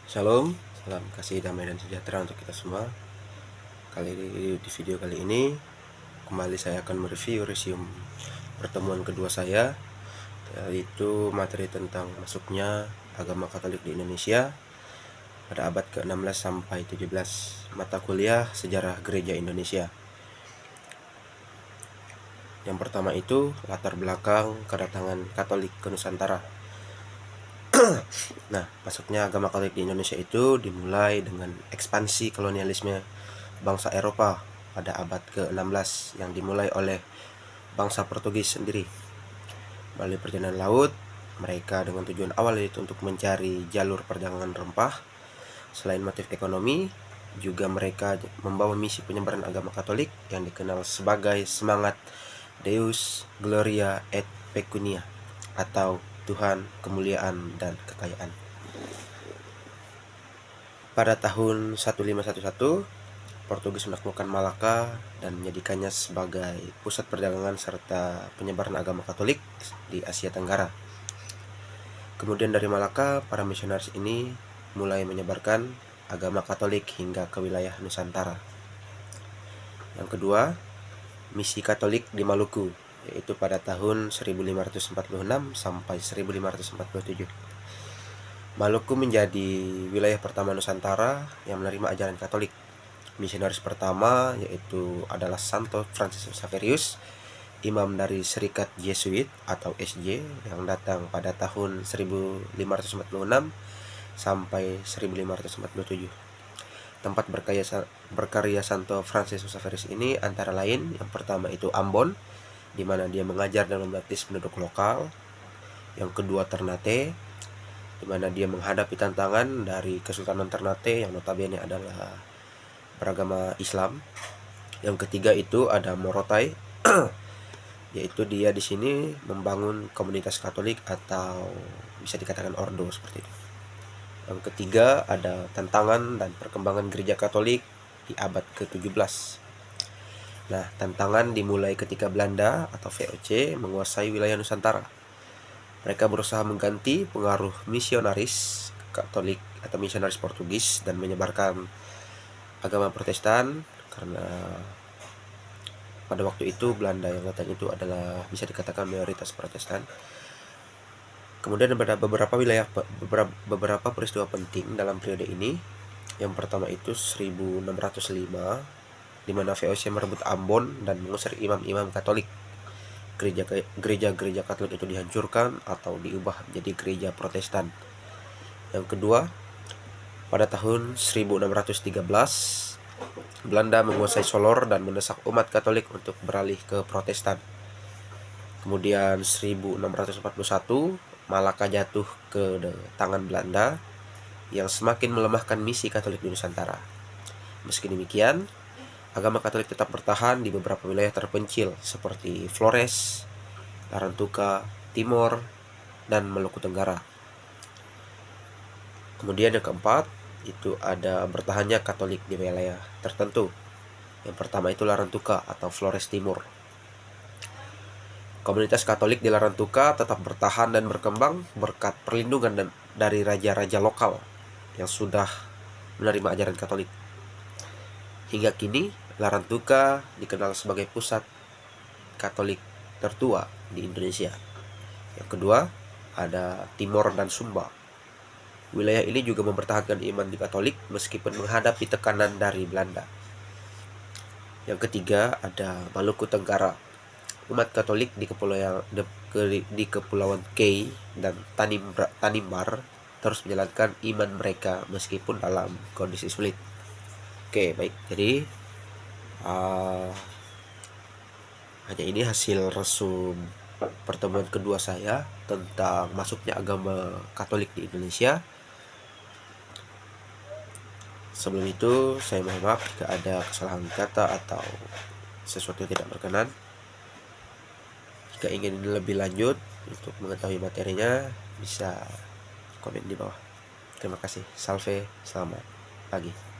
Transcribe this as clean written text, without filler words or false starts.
Shalom, salam kasih damai dan sejahtera untuk kita semua. Di video kali ini kembali saya akan mereview resume pertemuan kedua saya, yaitu materi tentang masuknya agama Katolik di Indonesia pada abad ke-16 sampai 17, mata kuliah Sejarah Gereja Indonesia. Yang pertama itu latar belakang kedatangan Katolik ke Nusantara. Nah, masuknya agama Katolik di Indonesia itu dimulai dengan ekspansi kolonialisme bangsa Eropa pada abad ke-16 yang dimulai oleh bangsa Portugis sendiri. Melalui perjalanan laut, mereka dengan tujuan awal itu untuk mencari jalur perdagangan rempah. Selain motif ekonomi, juga mereka membawa misi penyebaran agama Katolik yang dikenal sebagai semangat Deus Gloria et Pecunia, atau Tuhan, kemuliaan, dan kekayaan. Pada tahun 1511, Portugis menaklukkan Malaka dan menjadikannya sebagai pusat perdagangan serta penyebaran agama Katolik di Asia Tenggara. Kemudian dari Malaka, para misionaris ini mulai menyebarkan agama Katolik hingga ke wilayah Nusantara. Yang kedua, misi Katolik di Maluku, yaitu pada tahun 1546 sampai 1547. Maluku menjadi wilayah pertama Nusantara yang menerima ajaran Katolik. Misionaris pertama yaitu adalah Santo Franciscus Xaverius, imam dari Serikat Jesuit atau SJ, yang datang pada tahun 1546 sampai 1547. Tempat berkarya Santo Franciscus Xaverius ini antara lain, yang pertama itu Ambon, di mana dia mengajar dan membaptis penduduk lokal. Yang kedua Ternate, di mana dia menghadapi tantangan dari Kesultanan Ternate yang notabene adalah beragama Islam. Yang ketiga itu ada Morotai, yaitu dia di sini membangun komunitas Katolik atau bisa dikatakan ordo seperti itu. Yang ketiga ada tantangan dan perkembangan gereja Katolik di abad ke-17. Nah, tantangan dimulai ketika Belanda atau VOC menguasai wilayah Nusantara. Mereka berusaha mengganti pengaruh misionaris Katolik atau misionaris Portugis dan menyebarkan agama Protestan, karena pada waktu itu Belanda yang datang itu adalah bisa dikatakan mayoritas Protestan. Kemudian ada beberapa peristiwa penting dalam periode ini. Yang pertama itu 1605, di mana VOC merebut Ambon dan mengusir imam-imam Katolik. Gereja-gereja Katolik itu dihancurkan atau diubah menjadi gereja Protestan. Yang kedua, pada tahun 1613, Belanda menguasai Solor dan mendesak umat Katolik untuk beralih ke Protestan. Kemudian 1641, Malaka jatuh ke tangan Belanda yang semakin melemahkan misi Katolik di Nusantara. Meski demikian, agama Katolik tetap bertahan di beberapa wilayah terpencil seperti Flores, Larantuka, Timor, dan Maluku Tenggara. Kemudian yang keempat, itu ada bertahannya Katolik di wilayah tertentu. Yang pertama itu Larantuka atau Flores Timur. Komunitas Katolik di Larantuka tetap bertahan dan berkembang berkat perlindungan dari raja-raja lokal yang sudah menerima ajaran Katolik. Hingga kini, Larantuka dikenal sebagai pusat Katolik tertua di Indonesia. Yang kedua, ada Timor dan Sumba. Wilayah ini juga mempertahankan iman di Katolik meskipun menghadapi tekanan dari Belanda. Yang ketiga, ada Maluku Tenggara. Umat Katolik di Kepulauan Kei dan Tanimbar terus menjalankan iman mereka meskipun dalam kondisi sulit. Oke, baik. Jadi hanya ini hasil resum pertemuan kedua saya tentang masuknya agama Katolik di Indonesia. Sebelum itu, saya mohon maaf jika ada kesalahan kata atau sesuatu yang tidak berkenan. Jika ingin lebih lanjut untuk mengetahui materinya, bisa komen di bawah. Terima kasih. Salve, selamat pagi.